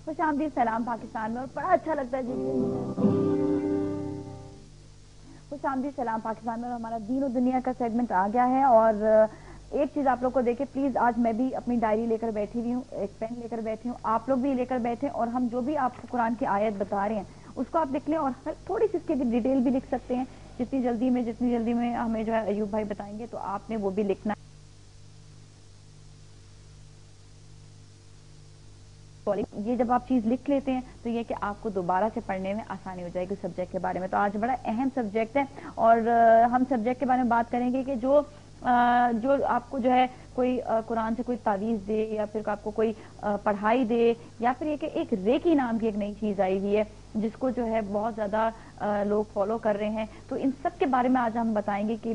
خوش آمدید سلام پاکستان میں، اور بڑا اچھا لگتا ہے جی، خوش آمدید سلام پاکستان میں، اور ہمارا دین و دنیا کا سیگمنٹ آ گیا ہے۔ اور ایک چیز آپ لوگ کو دیکھیں پلیز، آج میں بھی اپنی ڈائری لے کر بیٹھی ہوئی ہوں، ایک پین لے کر بیٹھی ہوں، آپ لوگ بھی لے کر بیٹھیں، اور ہم جو بھی آپ کو قرآن کی آیت بتا رہے ہیں اس کو آپ لکھ لیں، اور تھوڑی سی اس کی بھی ڈیٹیل بھی لکھ سکتے ہیں، جتنی جلدی میں ہمیں جو ہے ایوب بھائی بتائیں گے تو آپ نے وہ بھی لکھنا ہے۔ یہ جب آپ چیز لکھ لیتے ہیں تو یہ کہ آپ کو دوبارہ سے پڑھنے میں آسانی ہو جائے گی سبجیکٹ کے بارے میں۔ تو آج بڑا اہم سبجیکٹ ہے، اور ہم سبجیکٹ کے بارے میں بات کریں گے کہ جو آپ کو جو ہے کوئی قرآن سے کوئی تعویذ دے، یا پھر آپ کو کوئی پڑھائی دے، یا پھر یہ کہ ایک ریکی نام کی ایک نئی چیز آئی ہوئی ہے جس کو جو ہے بہت زیادہ لوگ فالو کر رہے ہیں، تو ان سب کے بارے میں آج ہم بتائیں گے کہ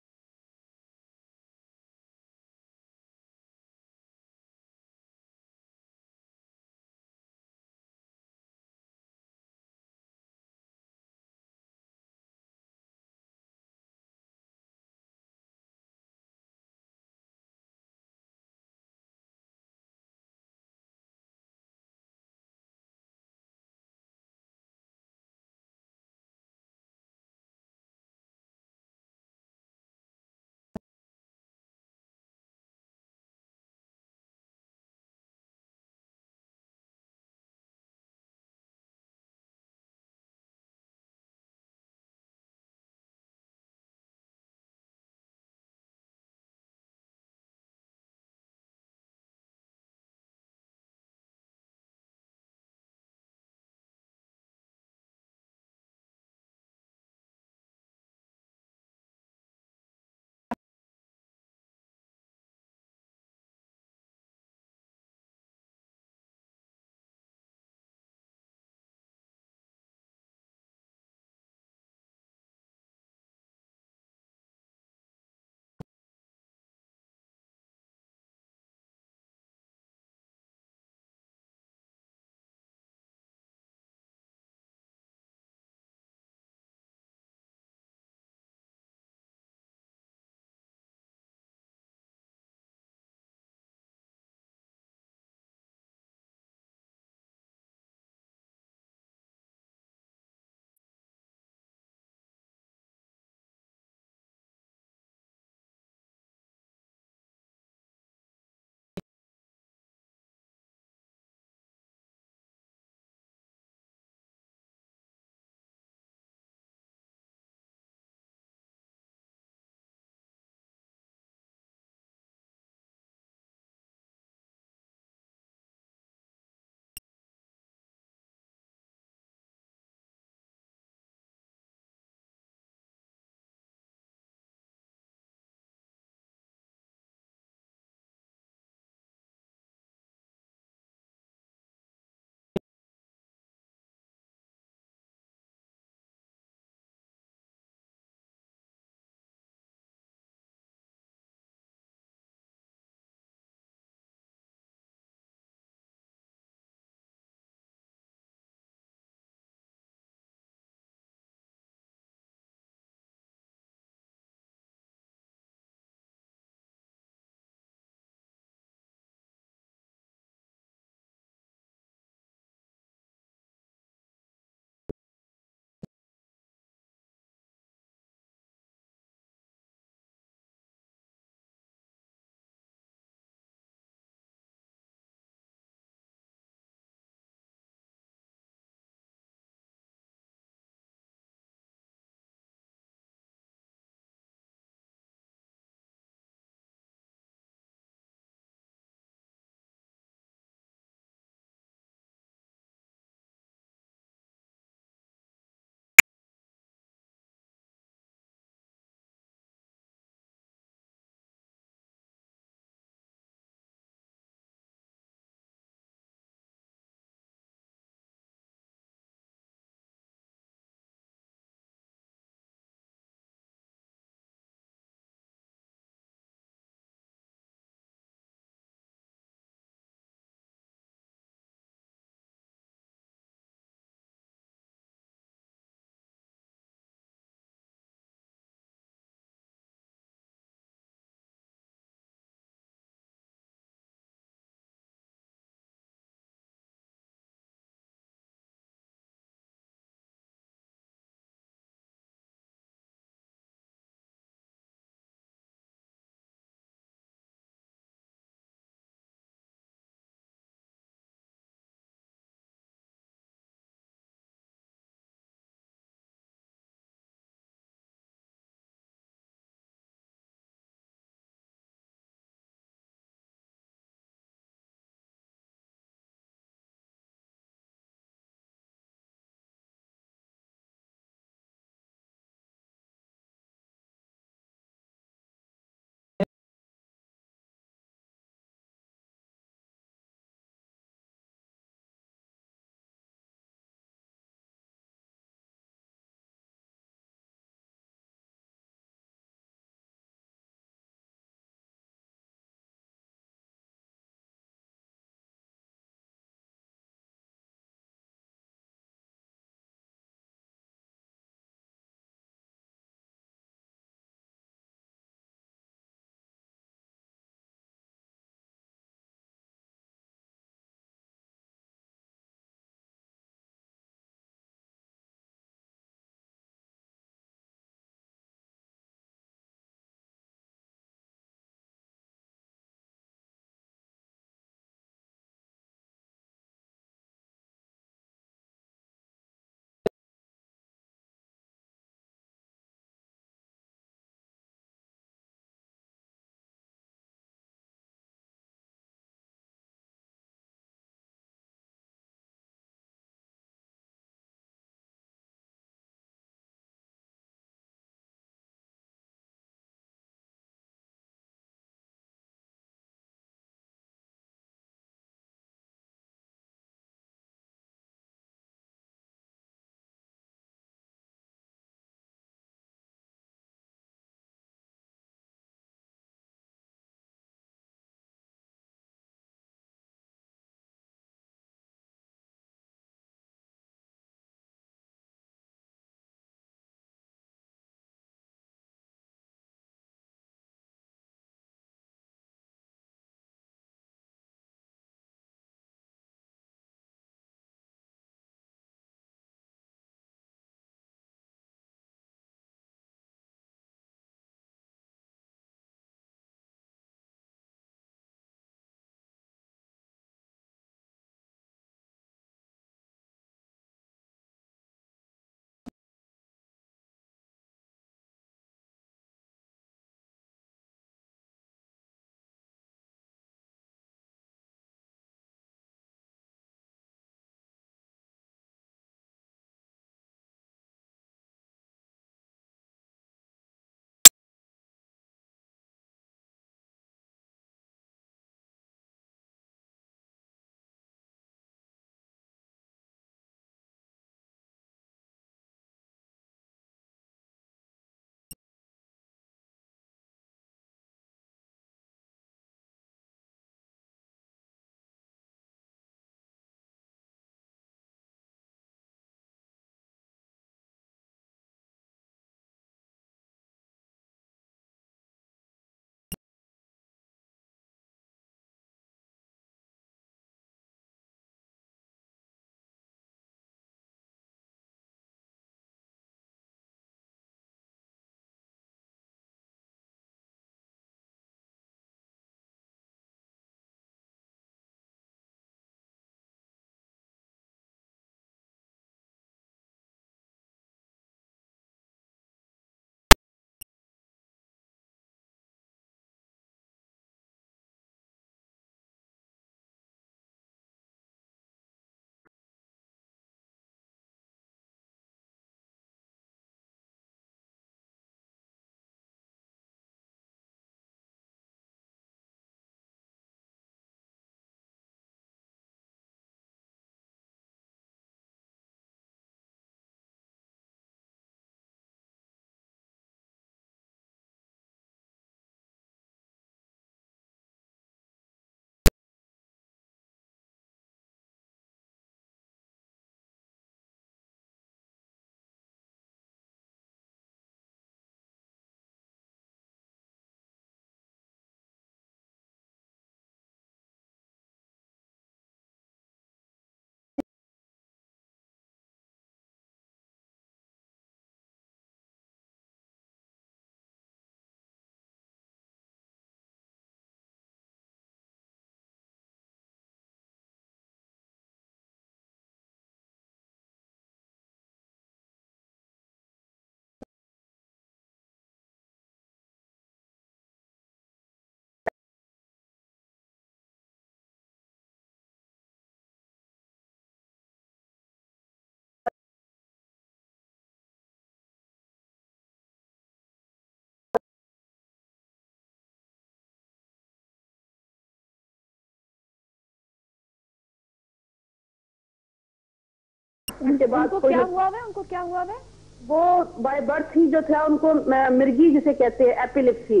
उसके बाद उनको क्या हुआ है? उनको क्या हुआ है? वो बाय बर्थ ही जो था उनको मिर्गी जिसे कहते हैं एपिलेप्सी,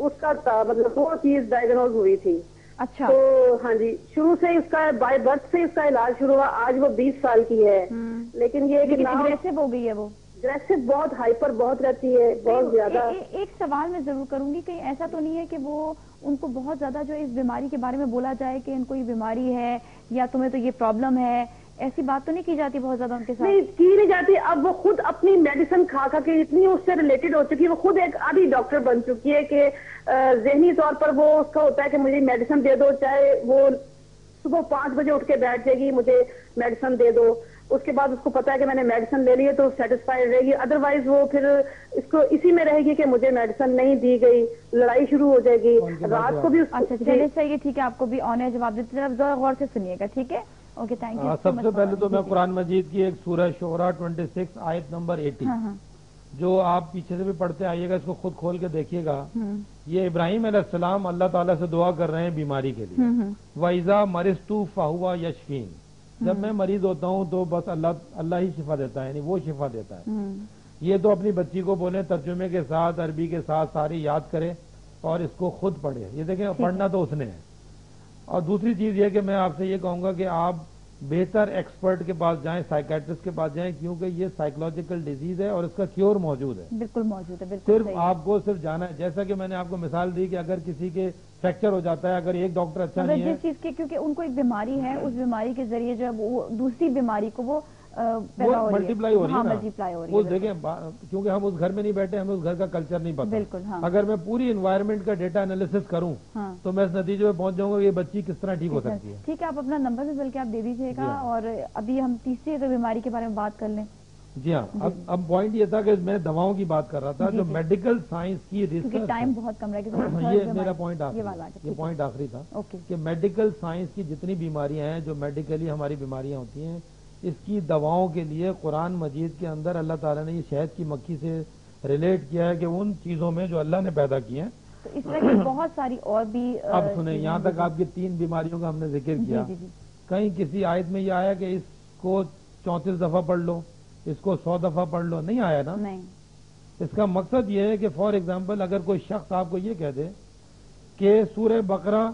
उसका था, मतलब वो चीज डायग्नोज हुई थी। अच्छा। तो हाँ जी, शुरू से ही उसका बाय बर्थ से इसका इलाज शुरू हुआ। आज वो 20 साल की है, लेकिन ये एग्रेसिव हो गई है, वो एग्रेसिव बहुत, हाइपर बहुत रहती है, बहुत ज्यादा। एक सवाल मैं जरूर करूंगी, कहीं ऐसा तो नहीं है कि वो उनको बहुत ज्यादा जो इस बीमारी के बारे में बोला जाए कि इनको ये बीमारी है या तुम्हें तो ये प्रॉब्लम है, ऐसी बात तो नहीं की जाती बहुत ज्यादा उनके साथ? नहीं की नहीं जाती। अब वो खुद अपनी मेडिसिन खा के इतनी उससे रिलेटेड हो चुकी है, वो खुद एक आधी डॉक्टर बन चुकी है कि जहनी तौर पर वो उसका होता है कि मुझे मेडिसिन दे दो, चाहे वो सुबह 5 बजे उठ के बैठ जाएगी मुझे मेडिसिन दे दो। उसके बाद उसको पता है कि मैंने मेडिसिन ले ली है तो सेटिस्फाइड रहेगी, अदरवाइज वो फिर इसको इसी में रहेगी कि मुझे मेडिसिन नहीं दी गई, लड़ाई शुरू हो जाएगी। रात को भी अच्छा चलिए सही है, ठीक है, आपको भी ऑन एयर जवाब देते हैं, जरा गौर से सुनिएगा, ठीक है? Okay, thank you. सबसे पहले तो मैं कुरान मजीद की एक सूरह शोरा 26 आयत नंबर 80 जो आप पीछे से भी पढ़ते आइएगा, इसको खुद खोल के देखिएगा। ये इब्राहिम अलैहिस्सलाम अल्लाह ताला से दुआ कर रहे हैं बीमारी के लिए। वइज़ा मरिस्तु फहुवा यशफीन, जब मैं मरीज होता हूँ तो बस अल्लाह ही शिफा देता है, यानी वो शिफा देता है। ये तो अपनी बच्ची को बोले तर्जुमे के साथ, अरबी के साथ सारी याद करे और इसको खुद पढ़े। ये देखें, पढ़ना तो उसने है। और दूसरी चीज ये कि मैं आपसे ये कहूंगा कि आप बेहतर एक्सपर्ट के पास जाएं, साइकेट्रिस्ट के पास जाएं, क्योंकि ये साइकोलॉजिकल डिजीज है और इसका क्योर मौजूद है। बिल्कुल मौजूद है, बिल्कुल सिर्फ आपको सिर्फ जाना है। जैसा कि मैंने आपको मिसाल दी कि अगर किसी के फ्रैक्चर हो जाता है, अगर एक डॉक्टर अच्छा नहीं है, जिस चीज की, क्योंकि उनको एक बीमारी है, उस बीमारी के जरिए जब वो दूसरी बीमारी को वो मल्टीप्लाई हो रही है, मल्टीप्लाई हो रही है। वो देखें, क्योंकि हम उस घर में नहीं बैठे, हमें उस घर का कल्चर नहीं पता। बिल्कुल, हाँ। अगर मैं पूरी एनवायरनमेंट का डेटा एनालिसिस करूं तो मैं इस नतीजे में पहुंच जाऊंगा ये बच्ची किस तरह ठीक हो सकती है। ठीक है, आप अपना नंबर भी बल्कि आप दे दीजिएगा, और अभी हम तीसरी अगर बीमारी के बारे में बात कर लें। जी हाँ, अब पॉइंट ये था कि मैं दवाओं की बात कर रहा था, जो मेडिकल साइंस की रिसर्च, टाइम बहुत कम रह गया, ये मेरा पॉइंट ये पॉइंट आखिरी था कि मेडिकल साइंस की जितनी बीमारियां हैं, जो मेडिकली हमारी बीमारियां होती हैं, इसकी दवाओं के लिए कुरान मजीद के अंदर अल्लाह ताला ने ये शहद की मक्खी से रिलेट किया है कि उन चीजों में जो अल्लाह ने पैदा की हैं। तो इस तरह की बहुत सारी और भी अब सुने, यहाँ तक आपकी 3 बीमारियों का हमने जिक्र किया। कहीं किसी आयत में ये आया कि इसको 34 दफा पढ़ लो, इसको 100 दफा पढ़ लो? नहीं आया ना। नहीं। इसका मकसद ये है कि फॉर एग्जाम्पल अगर कोई शख्स आपको ये कह दे कि सूरह बकरा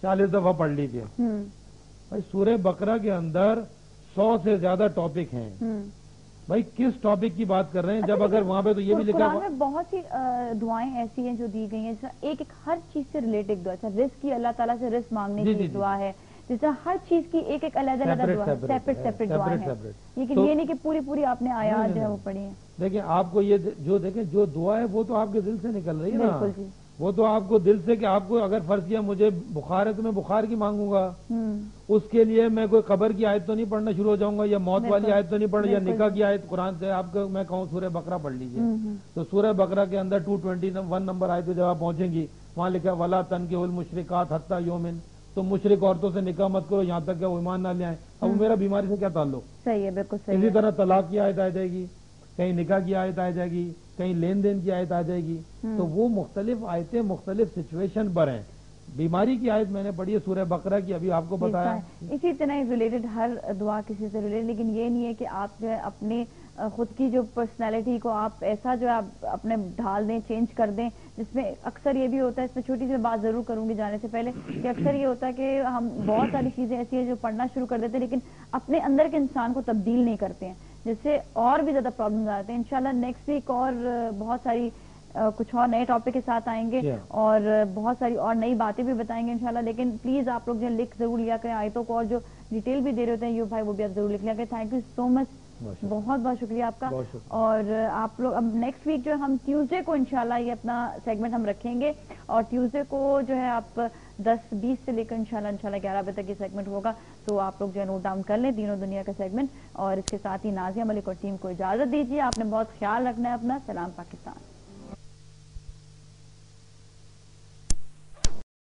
40 दफा पढ़ लीजिए, भाई सूरह बकरा के अंदर 100 से ज्यादा टॉपिक हैं, भाई किस टॉपिक की बात कर रहे हैं? जब अगर वहाँ पे तो ये भी लिखा है बहुत सी दुआएं ऐसी हैं जो दी गई हैं, एक एक हर चीज से रिलेटेड दुआ, अच्छा रिस्क की, अल्लाह ताला से रिस्क मांगने की दुआ है, जैसे हर चीज की एक एक अलग अलग दुआ, सेपरेट दुआ है। लेकिन ये नहीं कि पूरी पूरी आपने आयात जो है वो पढ़ी है। देखिए, आपको ये जो देखें जो दुआ है वो तो आपके दिल से निकल रही है ना, वो तो आपको दिल से, कि आपको अगर फर्ज किया मुझे बुखार है तो मैं बुखार की मांगूंगा, उसके लिए मैं कोई कब्र की आयत तो नहीं पढ़ना शुरू हो जाऊंगा, या मौत वाली आयत तो नहीं पढ़, या निकाह की आयत कुरान से आपको मैं कहूँ सूरह बकरा पढ़ लीजिए, तो सूरह बकरा के अंदर 221 नंबर आयत जब आप पहुंचेंगी, वहां लिखा वला तनकिहुल मुशरिकात हत्ता यौमिन, तो मुशरिक औरतों से निकाह मत करो यहाँ तक कि वो ईमान ना ले आए। अब मेरा बीमारी से क्या ताल्लुक? सही है, बिल्कुल सही। इसी तरह तलाक की आयत आ जाएगी, कहीं निकाह की आयत आ जाएगी, कहीं लेन देन की आयत आ जाएगी, तो वो मुख्तलिफ आयतें मुख्तलिफ सिचुएशन पर हैं। बीमारी की आयत मैंने पढ़ी है सूरह बकरा की, अभी आपको बताया। इसी तरह रिलेटेड हर दुआ किसी से रिलेटेड, लेकिन ये नहीं है कि आप जो है अपने खुद की जो पर्सनालिटी को आप ऐसा जो है आप अपने ढाल दें, चेंज कर दें, जिसमें अक्सर ये भी होता है, इसमें छोटी सी बात जरूर करूंगी जाने से पहले, कि अक्सर ये होता है कि हम बहुत सारी चीजें ऐसी हैं जो पढ़ना शुरू कर देते हैं, लेकिन अपने अंदर के इंसान को तब्दील नहीं करते हैं, जिससे और भी ज्यादा प्रॉब्लम आते हैं। इंशाल्लाह नेक्स्ट वीक और बहुत सारी कुछ और नए टॉपिक के साथ आएंगे और बहुत सारी और नई बातें भी बताएंगे इंशाल्लाह। लेकिन प्लीज आप लोग जो लिख जरूर लिया करें आयतों को, और जो डिटेल भी दे रहे होते हैं यू भाई, वो भी आप जरूर लिख लिया करें। थैंक यू सो मच, बहुत बहुत शुक्रिया आपका। और आप लोग अब नेक्स्ट वीक जो है हम ट्यूसडे को इंशाल्लाह ये अपना सेगमेंट हम रखेंगे, और ट्यूसडे को जो है आप 10-20 से लेकर इंशाल्लाह 11 बजे तक ये सेगमेंट होगा, तो आप लोग जो है नोट डाउन कर लें दीनों दुनिया का सेगमेंट। और इसके साथ ही नाजिया मलिक और टीम को इजाजत दीजिए, आपने बहुत ख्याल रखना है अपना। सलाम पाकिस्तान।